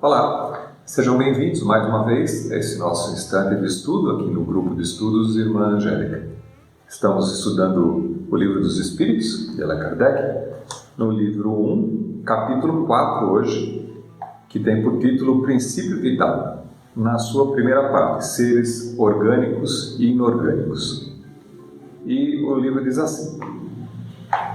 Olá, sejam bem-vindos mais uma vez a esse nosso instante de estudo aqui no grupo de estudos Irmã Angélica. Estamos estudando o Livro dos Espíritos, de Allan Kardec, no livro 1, capítulo 4 hoje, que tem por título Princípio Vital, na sua primeira parte, Seres Orgânicos e Inorgânicos. E o livro diz assim: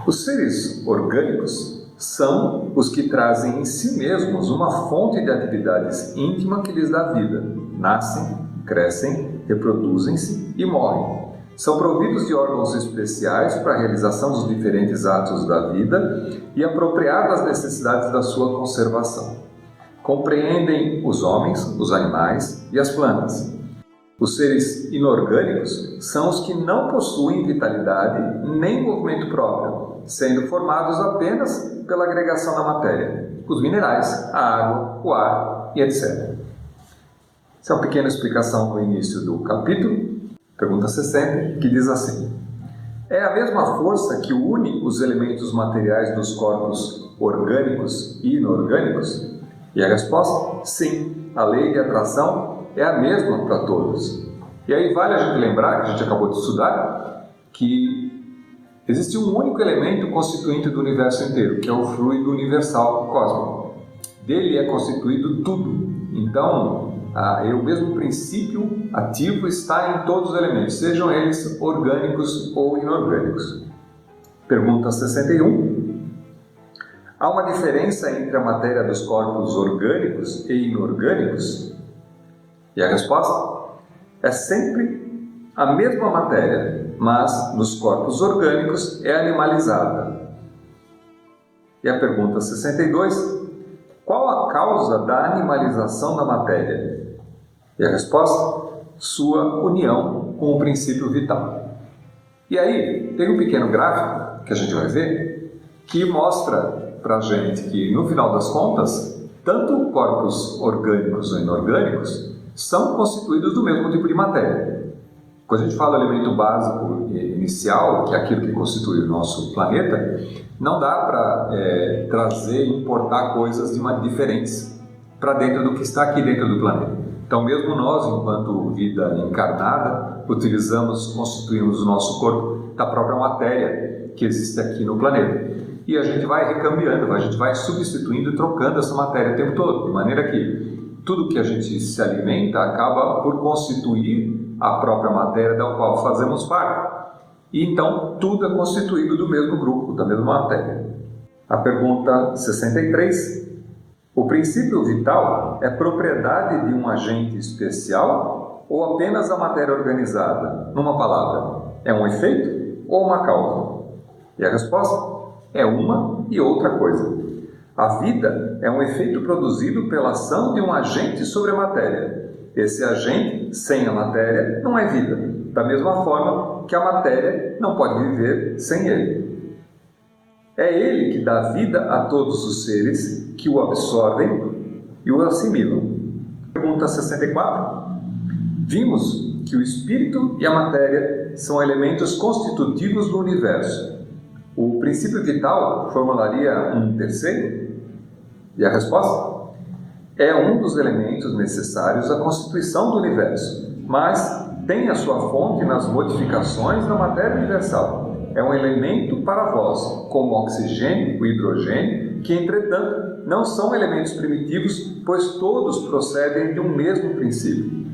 os seres orgânicos são os que trazem em si mesmos uma fonte de atividades íntima que lhes dá vida. Nascem, crescem, reproduzem-se e morrem. São providos de órgãos especiais para a realização dos diferentes atos da vida e apropriados às necessidades da sua conservação. Compreendem os homens, os animais e as plantas. Os seres inorgânicos são os que não possuem vitalidade nem movimento próprio, sendo formados apenas pela agregação da matéria, os minerais, a água, o ar e etc. Essa é uma pequena explicação no início do capítulo, pergunta 60, que diz assim: é a mesma força que une os elementos materiais dos corpos orgânicos e inorgânicos? E a resposta, sim, a lei de atração é a mesma para todos. E aí vale a gente lembrar, que a gente acabou de estudar, que existe um único elemento constituinte do universo inteiro, que é o fluido universal cósmico. Dele é constituído tudo. Então, o mesmo princípio ativo está em todos os elementos, sejam eles orgânicos ou inorgânicos. Pergunta 61. Há uma diferença entre a matéria dos corpos orgânicos e inorgânicos? E a resposta é sempre a mesma matéria, mas nos corpos orgânicos é animalizada. E a pergunta 62, qual a causa da animalização da matéria? E a resposta, sua união com o princípio vital. E aí, tem um pequeno gráfico que a gente vai ver, que mostra para a gente que, no final das contas, tanto corpos orgânicos ou inorgânicos são constituídos do mesmo tipo de matéria. Quando a gente fala elemento básico inicial, que é aquilo que constitui o nosso planeta, não dá para trazer e importar coisas diferentes para dentro do que está aqui dentro do planeta. Então, mesmo nós, enquanto vida encarnada, constituímos o nosso corpo da própria matéria que existe aqui no planeta. E a gente vai recambiando, a gente vai substituindo e trocando essa matéria o tempo todo, de maneira que tudo que a gente se alimenta acaba por constituir a própria matéria da qual fazemos parte. E então tudo é constituído do mesmo grupo, da mesma matéria. A pergunta 63. O princípio vital é propriedade de um agente especial ou apenas a matéria organizada? Numa palavra, é um efeito ou uma causa? E a resposta é uma e outra coisa. A vida é um efeito produzido pela ação de um agente sobre a matéria. Esse agente, sem a matéria, não é vida, da mesma forma que a matéria não pode viver sem ele. É ele que dá vida a todos os seres que o absorvem e o assimilam. Pergunta 64. Vimos que o espírito e a matéria são elementos constitutivos do universo. O princípio vital formularia um terceiro? E a resposta? É um dos elementos necessários à constituição do universo, mas tem a sua fonte nas modificações da matéria universal. É um elemento para vós, como o oxigênio, o hidrogênio, que, entretanto, não são elementos primitivos, pois todos procedem de um mesmo princípio.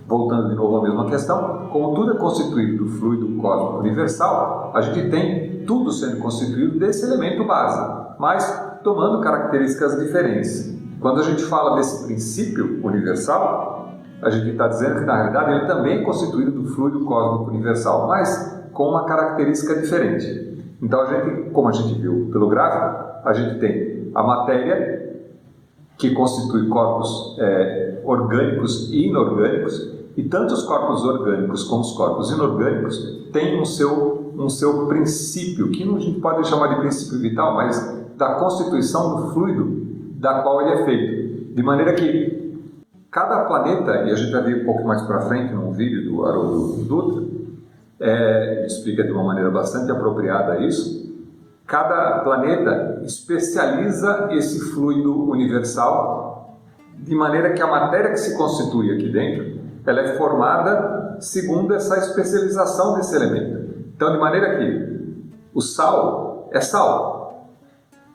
Voltando de novo à mesma questão, como tudo é constituído do fluido cósmico universal, a gente tem tudo sendo constituído desse elemento base, mas tomando características diferentes. Quando a gente fala desse princípio universal, a gente está dizendo que, na realidade, ele também é constituído do fluido cósmico universal, mas com uma característica diferente. Então, como a gente viu pelo gráfico, a gente tem a matéria que constitui corpos orgânicos e inorgânicos, e tanto os corpos orgânicos como os corpos inorgânicos têm um seu princípio, que a gente pode chamar de princípio vital, mas da constituição do fluido da qual ele é feito. De maneira que cada planeta, e a gente vai ver um pouco mais para frente num vídeo do Haroldo Dutra, explica de uma maneira bastante apropriada isso, cada planeta especializa esse fluido universal, de maneira que a matéria que se constitui aqui dentro, ela é formada segundo essa especialização desse elemento. Então, de maneira que o sal é sal.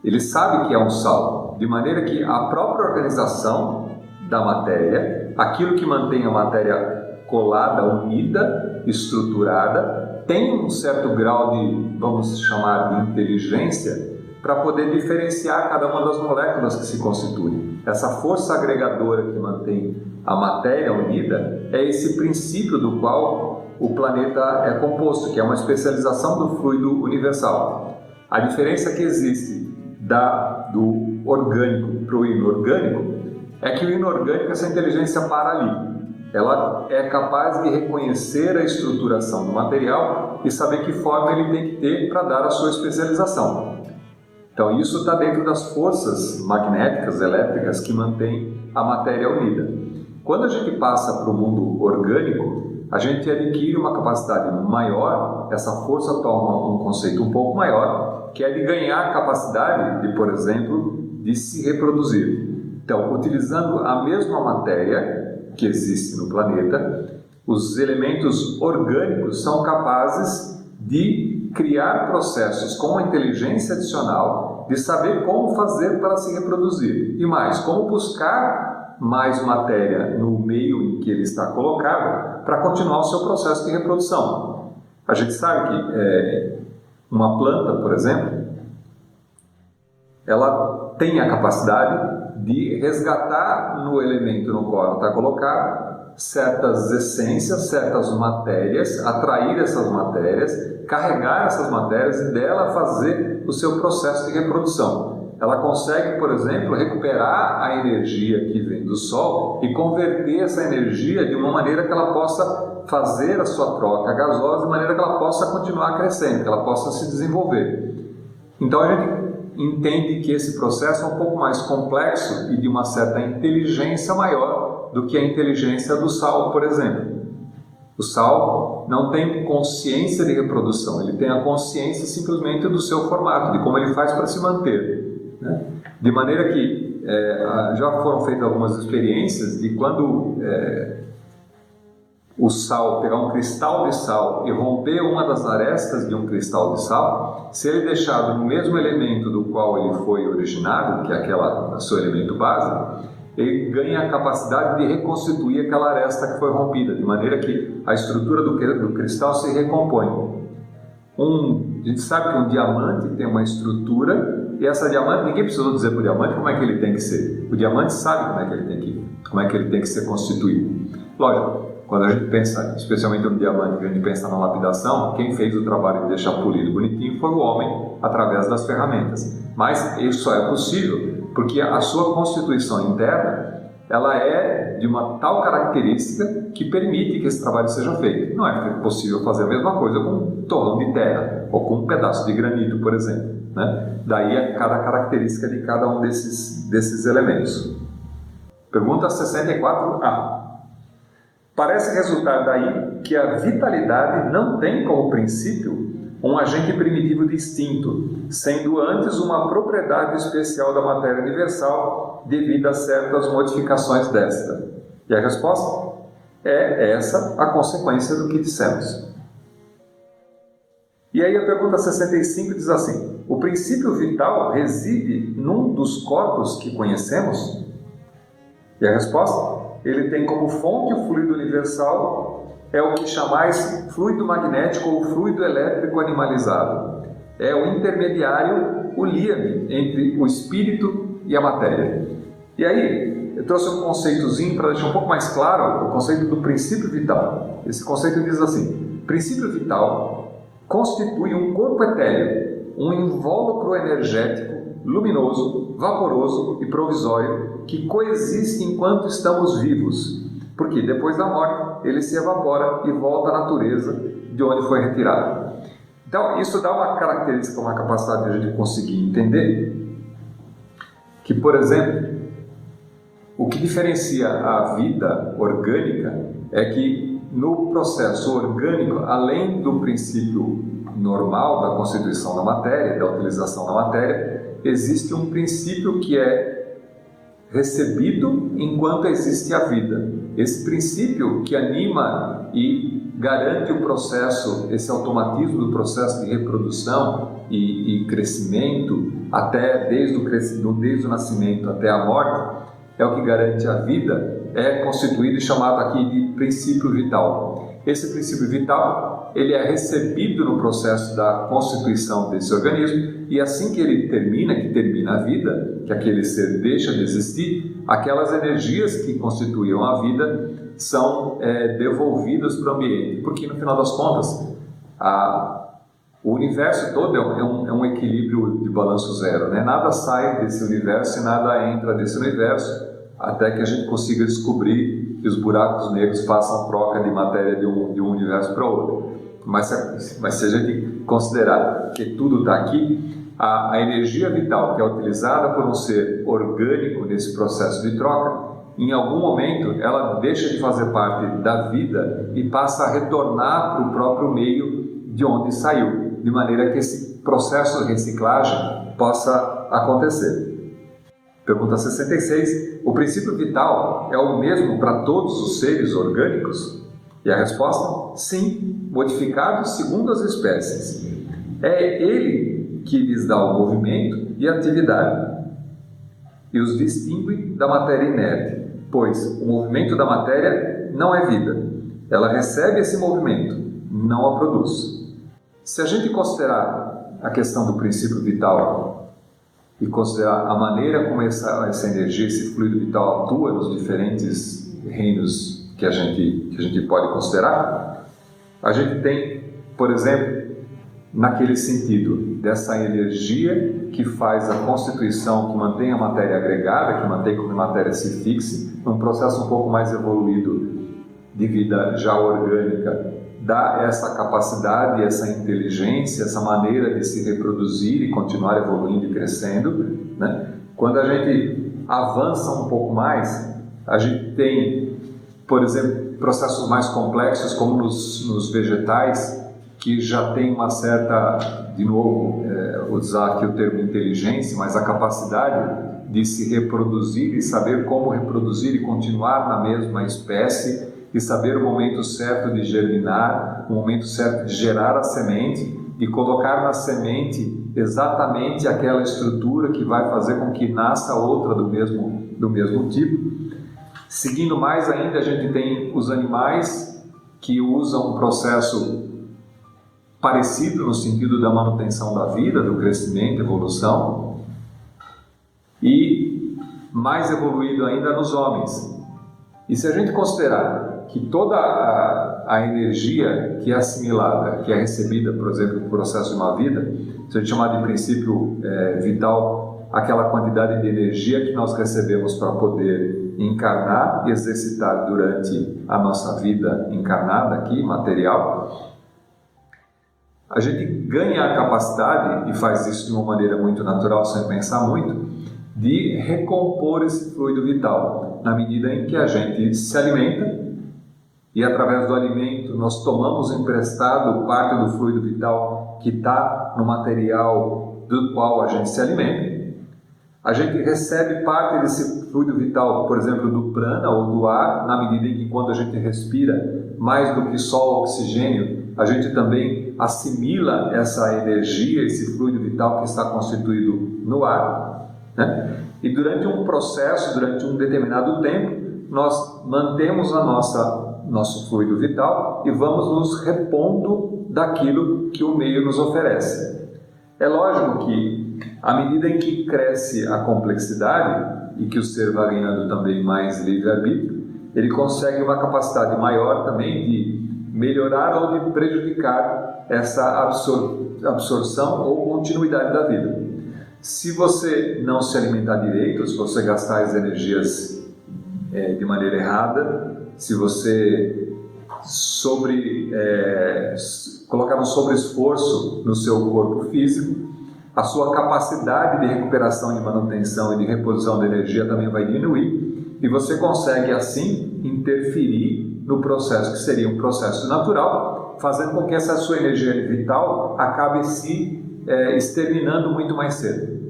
Ele sabe que é um sal, de maneira que a própria organização da matéria, aquilo que mantém a matéria colada, unida, estruturada, tem um certo grau de, vamos chamar de inteligência, para poder diferenciar cada uma das moléculas que se constituem. Essa força agregadora que mantém a matéria unida é esse princípio do qual o planeta é composto, que é uma especialização do fluido universal. A diferença que existe do orgânico para o inorgânico é que o inorgânico, essa inteligência para ali. Ela é capaz de reconhecer a estruturação do material e saber que forma ele tem que ter para dar a sua especialização. Então isso está dentro das forças magnéticas, elétricas que mantêm a matéria unida. Quando a gente passa para o mundo orgânico, a gente adquire uma capacidade maior, essa força toma um conceito um pouco maior, que é de ganhar a capacidade de, por exemplo, de se reproduzir. Então, utilizando a mesma matéria que existe no planeta, os elementos orgânicos são capazes de criar processos com uma inteligência adicional, de saber como fazer para se reproduzir. E mais, como buscar mais matéria no meio em que ele está colocado para continuar o seu processo de reprodução. A gente sabe que uma planta, por exemplo, ela tem a capacidade de resgatar no elemento no qual ela está colocada certas essências, certas matérias, atrair essas matérias, carregar essas matérias e dela fazer o seu processo de reprodução. Ela consegue, por exemplo, recuperar a energia que vem do Sol e converter essa energia de uma maneira que ela possa fazer a sua troca gasosa, de maneira que ela possa continuar crescendo, que ela possa se desenvolver. Então a gente entende que esse processo é um pouco mais complexo e de uma certa inteligência maior do que a inteligência do sal, por exemplo. O sal não tem consciência de reprodução, ele tem a consciência simplesmente do seu formato, de como ele faz para se manter, né? De maneira que já foram feitas algumas experiências de quando o sal, pegar um cristal de sal e romper uma das arestas de um cristal de sal, se ele deixado no mesmo elemento do qual ele foi originado, que é o seu elemento base, ele ganha a capacidade de reconstituir aquela aresta que foi rompida, de maneira que a estrutura do cristal se recompõe. A gente sabe que um diamante tem uma estrutura, e essa diamante, ninguém precisou dizer para o diamante como é que ele tem que ser. O diamante sabe como é que ele tem que ser constituído. Lógico, quando a gente pensa, especialmente no diamante, a gente pensa na lapidação, quem fez o trabalho de deixar polido bonitinho foi o homem através das ferramentas. Mas isso só é possível porque a sua constituição interna, ela é de uma tal característica que permite que esse trabalho seja feito. Não é possível fazer a mesma coisa com um torrão de terra ou com um pedaço de granito, por exemplo, né? Daí cada característica de cada um desses elementos. Pergunta 64A. Parece resultar daí que a vitalidade não tem como princípio um agente primitivo distinto, sendo antes uma propriedade especial da matéria universal devido a certas modificações desta. E a resposta é essa a consequência do que dissemos. E aí a pergunta 65 diz assim: o princípio vital reside num dos corpos que conhecemos? E a resposta? Ele tem como fonte o fluido universal, é o que chamais fluido magnético ou fluido elétrico animalizado. É o intermediário, o liame entre o espírito e a matéria. E aí, eu trouxe um conceitozinho para deixar um pouco mais claro o conceito do princípio vital. Esse conceito diz assim: princípio vital constitui um corpo etéreo, um invólucro energético luminoso, vaporoso e provisório que coexiste enquanto estamos vivos, porque depois da morte ele se evapora e volta à natureza de onde foi retirado. Então, isso dá uma característica, uma capacidade de a gente conseguir entender que, por exemplo, o que diferencia a vida orgânica é que no processo orgânico, além do princípio normal da constituição da matéria, da utilização da matéria, existe um princípio que é recebido enquanto existe a vida. Esse princípio que anima e garante o processo, esse automatismo do processo de reprodução e crescimento, até desde o nascimento até a morte, é o que garante a vida, é constituído e chamado aqui de princípio vital. Esse princípio vital, ele é recebido no processo da constituição desse organismo, e assim que ele termina, que termina a vida, que aquele ser deixa de existir, aquelas energias que constituíam a vida são devolvidas para o ambiente, porque no final das contas o universo todo é um equilíbrio de balanço zero, né? Nada sai desse universo e nada entra desse universo, até que a gente consiga descobrir que os buracos negros passam troca de matéria de um universo para outro. Mas se a gente considerar que tudo está aqui, a energia vital que é utilizada por um ser orgânico nesse processo de troca, em algum momento ela deixa de fazer parte da vida e passa a retornar para o próprio meio de onde saiu, de maneira que esse processo de reciclagem possa acontecer. Pergunta 66. O princípio vital é o mesmo para todos os seres orgânicos? E a resposta? Sim, modificado segundo as espécies. É ele que lhes dá o movimento e a atividade e os distingue da matéria inerte, pois o movimento da matéria não é vida. Ela recebe esse movimento, não a produz. Se a gente considerar a questão do princípio vital e considerar a maneira como essa energia, esse fluido vital atua nos diferentes reinos que a gente pode considerar, a gente tem, por exemplo, naquele sentido dessa energia que faz a constituição, que mantém a matéria agregada, que mantém como a matéria se fixe, num processo um pouco mais evoluído de vida já orgânica, dá essa capacidade, essa inteligência, essa maneira de se reproduzir e continuar evoluindo e crescendo, né? Quando a gente avança um pouco mais, a gente tem, por exemplo, processos mais complexos, como nos vegetais, que já tem uma certa, de novo, usar aqui o termo inteligência, mas a capacidade de se reproduzir e saber como reproduzir e continuar na mesma espécie, e saber o momento certo de germinar, o momento certo de gerar a semente e colocar na semente exatamente aquela estrutura que vai fazer com que nasça outra do mesmo tipo. Seguindo mais ainda, a gente tem os animais que usam um processo parecido no sentido da manutenção da vida, do crescimento, evolução, e mais evoluído ainda nos homens. E se a gente considerar que toda a energia que é assimilada, que é recebida, por exemplo, no processo de uma vida, se a gente chamar de princípio vital, aquela quantidade de energia que nós recebemos para poder encarnar e exercitar durante a nossa vida encarnada aqui, material, a gente ganha a capacidade, e faz isso de uma maneira muito natural, sem pensar muito, de recompor esse fluido vital, na medida em que a gente se alimenta e através do alimento nós tomamos emprestado parte do fluido vital que está no material do qual a gente se alimenta. A gente recebe parte desse fluido vital, por exemplo, do prana ou do ar, na medida em que quando a gente respira mais do que só o oxigênio, a gente também assimila essa energia, esse fluido vital que está constituído no ar, né? E durante um processo, durante um determinado tempo, nós mantemos nosso fluido vital e vamos nos repondo daquilo que o meio nos oferece. É lógico que, à medida em que cresce a complexidade e que o ser vai ganhando também mais livre-arbítrio, ele consegue uma capacidade maior também de melhorar ou de prejudicar essa absorção ou continuidade da vida. Se você não se alimentar direito, se você gastar as energias de maneira errada, se você colocar um sobre-esforço no seu corpo físico, a sua capacidade de recuperação, de manutenção e de reposição de energia também vai diminuir, e você consegue assim interferir no processo que seria um processo natural, fazendo com que essa sua energia vital acabe se exterminando muito mais cedo,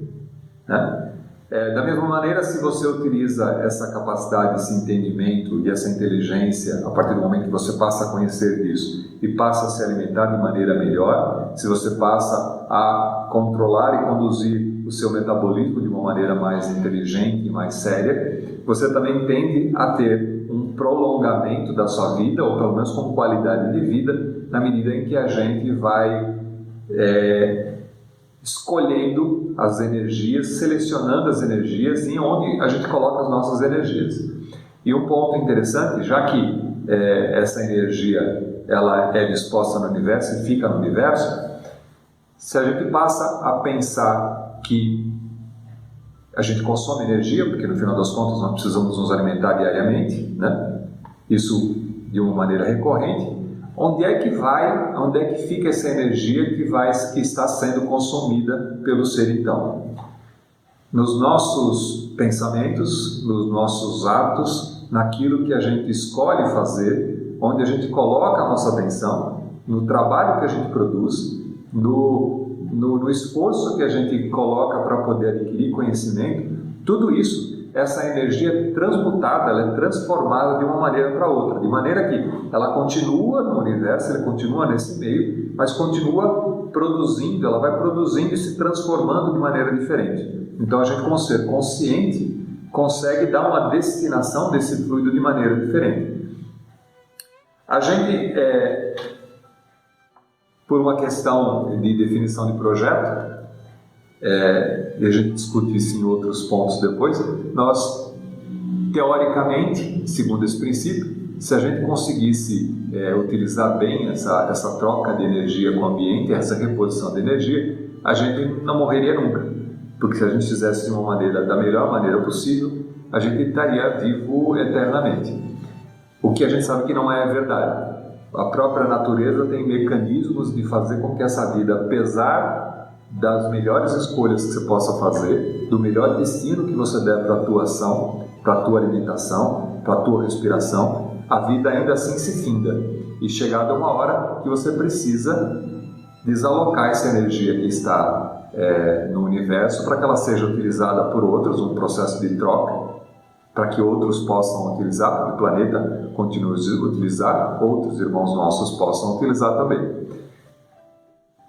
né? Da mesma maneira, se você utiliza essa capacidade, esse entendimento e essa inteligência, a partir do momento que você passa a conhecer disso e passa a se alimentar de maneira melhor, se você passa a controlar e conduzir o seu metabolismo de uma maneira mais inteligente e mais séria, você também tende a ter um prolongamento da sua vida, ou pelo menos com qualidade de vida, na medida em que a gente vai escolhendo as energias, selecionando as energias e onde a gente coloca as nossas energias. E um ponto interessante, já que essa energia ela é disposta no universo e fica no universo, se a gente passa a pensar que a gente consome energia, porque no final das contas nós precisamos nos alimentar diariamente, né? Isso de uma maneira recorrente. Onde é que fica essa energia que está sendo consumida pelo ser então? Nos nossos pensamentos, nos nossos atos, naquilo que a gente escolhe fazer, onde a gente coloca a nossa atenção, no trabalho que a gente produz, no esforço que a gente coloca para poder adquirir conhecimento, tudo isso, essa energia é transmutada, ela é transformada de uma maneira para outra, de maneira que ela continua no universo, ela continua nesse meio, mas continua produzindo, ela vai produzindo e se transformando de maneira diferente. Então a gente, com ser consciente, consegue dar uma destinação desse fluido de maneira diferente. A gente, por uma questão de definição de projeto, e a gente discute isso em outros pontos depois, nós, teoricamente, segundo esse princípio, se a gente conseguisse utilizar bem essa troca de energia com o ambiente, essa reposição de energia, a gente não morreria nunca, porque se a gente fizesse de uma maneira, da melhor maneira possível, a gente estaria vivo eternamente. O que a gente sabe que não é verdade. A própria natureza tem mecanismos de fazer com que essa vida, apesar das melhores escolhas que você possa fazer, do melhor destino que você der para a tua ação, para a tua alimentação, para a tua respiração, a vida ainda assim se finda. E chegada uma hora que você precisa desalocar essa energia que está no universo para que ela seja utilizada por outros, um processo de troca, para que outros possam utilizar, para que o planeta continue a utilizar, outros irmãos nossos possam utilizar também.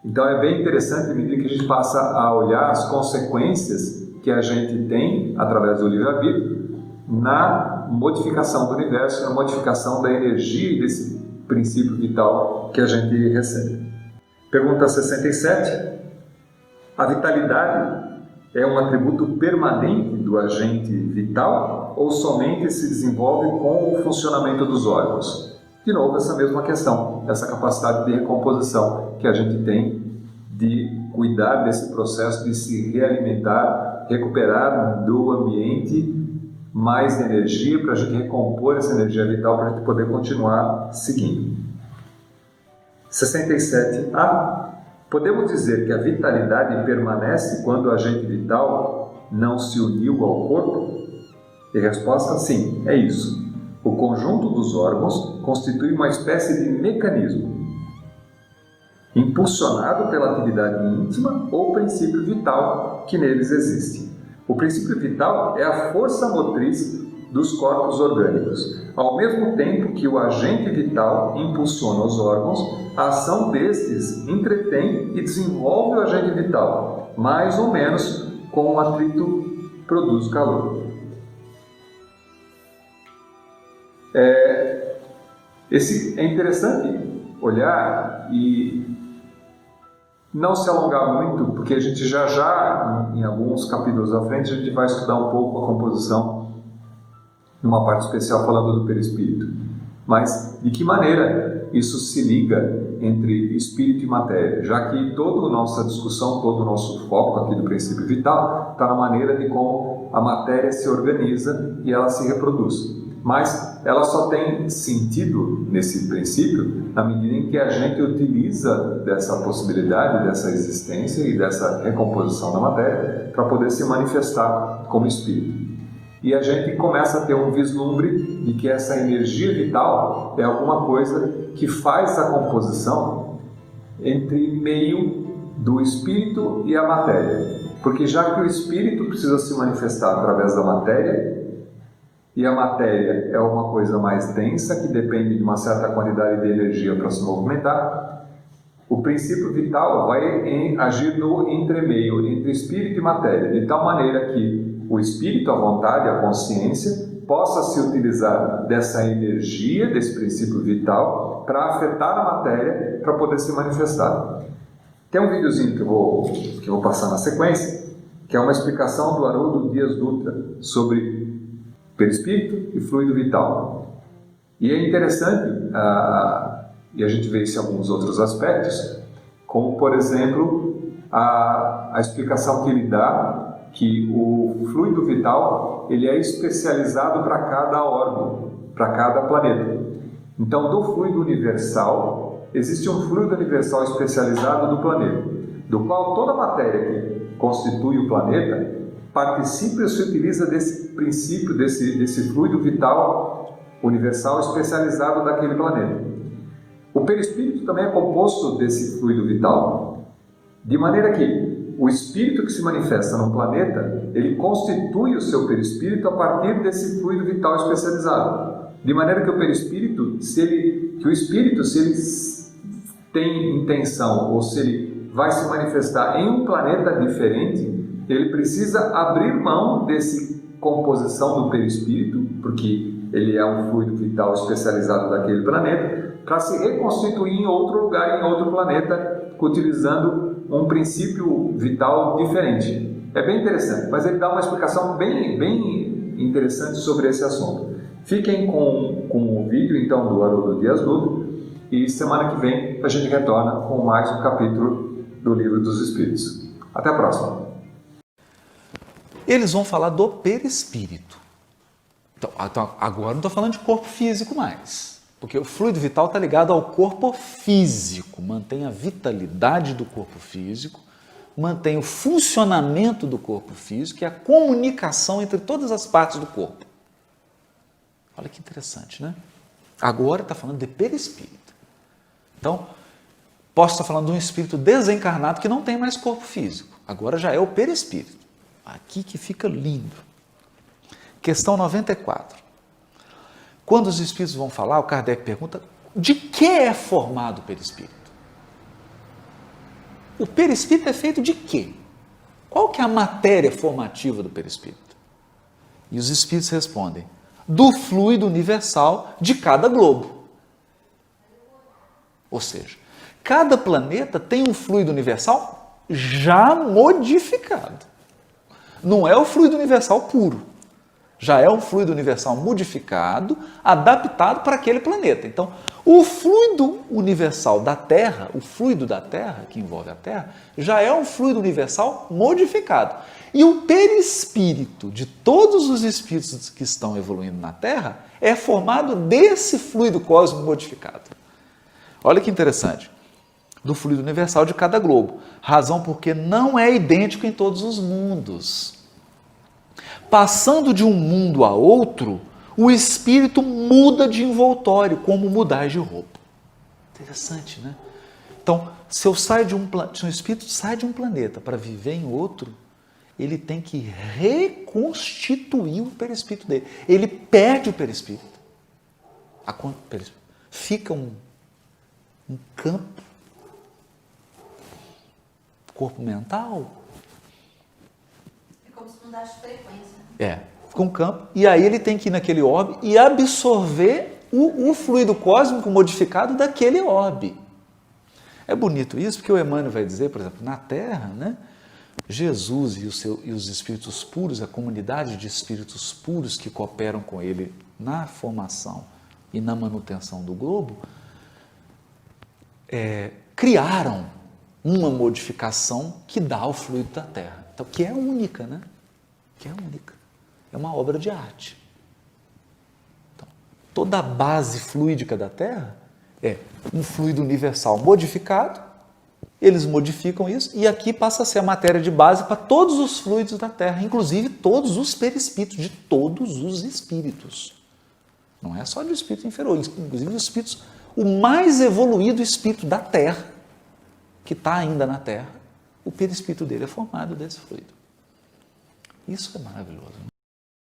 Então é bem interessante à medida que a gente passa a olhar as consequências que a gente tem através do livre-arbítrio na modificação do universo, na modificação da energia e desse princípio vital que a gente recebe. Pergunta 67. A vitalidade é um atributo permanente do agente vital ou somente se desenvolve com o funcionamento dos órgãos? De novo, essa mesma questão, essa capacidade de recomposição que a gente tem de cuidar desse processo de se realimentar, recuperar do ambiente mais energia para a gente recompor essa energia vital para a gente poder continuar seguindo. 67a. Podemos dizer que a vitalidade permanece quando o agente vital não se uniu ao corpo? E a resposta, sim, é isso. O conjunto dos órgãos constitui uma espécie de mecanismo, impulsionado pela atividade íntima ou princípio vital que neles existe. O princípio vital é a força motriz dos corpos orgânicos. Ao mesmo tempo que o agente vital impulsiona os órgãos, a ação destes entretém e desenvolve o agente vital, mais ou menos com o atrito produz calor. É interessante olhar e não se alongar muito, porque a gente já em alguns capítulos à frente a gente vai estudar um pouco a composição numa parte especial falando do perispírito. Mas de que maneira isso se liga entre espírito e matéria, já que toda a nossa discussão, todo o nosso foco aqui do princípio vital está na maneira de como a matéria se organiza e ela se reproduz. Mas ela só tem sentido nesse princípio na medida em que a gente utiliza dessa possibilidade, dessa existência e dessa recomposição da matéria para poder se manifestar como espírito. E a gente começa a ter um vislumbre de que essa energia vital é alguma coisa que faz a composição entre meio do espírito e a matéria. Porque já que o espírito precisa se manifestar através da matéria, e a matéria é uma coisa mais densa, que depende de uma certa quantidade de energia para se movimentar, o princípio vital vai agir no entremeio, entre espírito e matéria, de tal maneira que o espírito, a vontade, a consciência, possa se utilizar dessa energia, desse princípio vital, para afetar a matéria, para poder se manifestar. Tem um videozinho que eu vou passar na sequência, que é uma explicação do Haroldo Dias Dutra sobre perispírito e fluido vital. E é interessante, e a gente vê isso em alguns outros aspectos, como, por exemplo, a explicação que ele dá que o fluido vital ele é especializado para cada orbe, para cada planeta. Então, do fluido universal, existe um fluido universal especializado do planeta, do qual toda a matéria que constitui o planeta participa e se utiliza desse princípio, desse fluido vital universal especializado daquele planeta. O perispírito também é composto desse fluido vital, de maneira que o espírito que se manifesta no planeta, ele constitui o seu perispírito a partir desse fluido vital especializado. De maneira que o perispírito, se ele tem intenção, ou se ele vai se manifestar em um planeta diferente, ele precisa abrir mão dessa composição do perispírito, porque ele é um fluido vital especializado daquele planeta, para se reconstituir em outro lugar, em outro planeta, utilizando um princípio vital diferente. É bem interessante, mas ele dá uma explicação bem interessante sobre esse assunto. Fiquem com o vídeo, então, do Haroldo Dias Dutra, e semana que vem a gente retorna com mais um capítulo do Livro dos Espíritos. Até a próxima! Eles vão falar do perispírito. Então agora não estou falando de corpo físico mais, porque o fluido vital está ligado ao corpo físico, mantém a vitalidade do corpo físico, mantém o funcionamento do corpo físico e a comunicação entre todas as partes do corpo. Olha que interessante, né? Agora está falando de perispírito. Então, posso estar falando de um espírito desencarnado que não tem mais corpo físico. Agora já é o perispírito. Aqui que fica lindo. Questão 94. Quando os espíritos vão falar, o Kardec pergunta, de que é formado o perispírito? O perispírito é feito de quê? Qual que é a matéria formativa do perispírito? E os espíritos respondem, do fluido universal de cada globo. Ou seja, cada planeta tem um fluido universal já modificado. Não é o fluido universal puro. Já é um fluido universal modificado, adaptado para aquele planeta. Então, o fluido universal da Terra, o fluido da Terra, que envolve a Terra, já é um fluido universal modificado. E o perispírito de todos os espíritos que estão evoluindo na Terra é formado desse fluido cósmico modificado. Olha que interessante. Do fluido universal de cada globo. Razão porque não é idêntico em todos os mundos. Passando de um mundo a outro, o espírito muda de envoltório, como mudar de roupa. Interessante, né? Então, se um espírito sai de um planeta para viver em outro, ele tem que reconstituir o perispírito dele. Ele perde o perispírito. Fica um campo, corpo mental. É como se mudasse de frequência. Fica um campo, e aí ele tem que ir naquele orbe e absorver o fluido cósmico modificado daquele orbe. É bonito isso, porque o Emmanuel vai dizer, por exemplo, na Terra, né, Jesus e os espíritos puros, a comunidade de espíritos puros que cooperam com ele na formação e na manutenção do globo, criaram uma modificação que dá ao fluido da Terra. Então, que é única, né? Que é única. É uma obra de arte. Então, toda a base fluídica da Terra é um fluido universal modificado, eles modificam isso, e aqui passa a ser a matéria de base para todos os fluidos da Terra, inclusive todos os perispíritos, de todos os espíritos. Não é só do espírito inferior, inclusive os espíritos, o mais evoluído espírito da Terra, que está ainda na Terra, o perispírito dele é formado desse fluido. Isso é maravilhoso, né?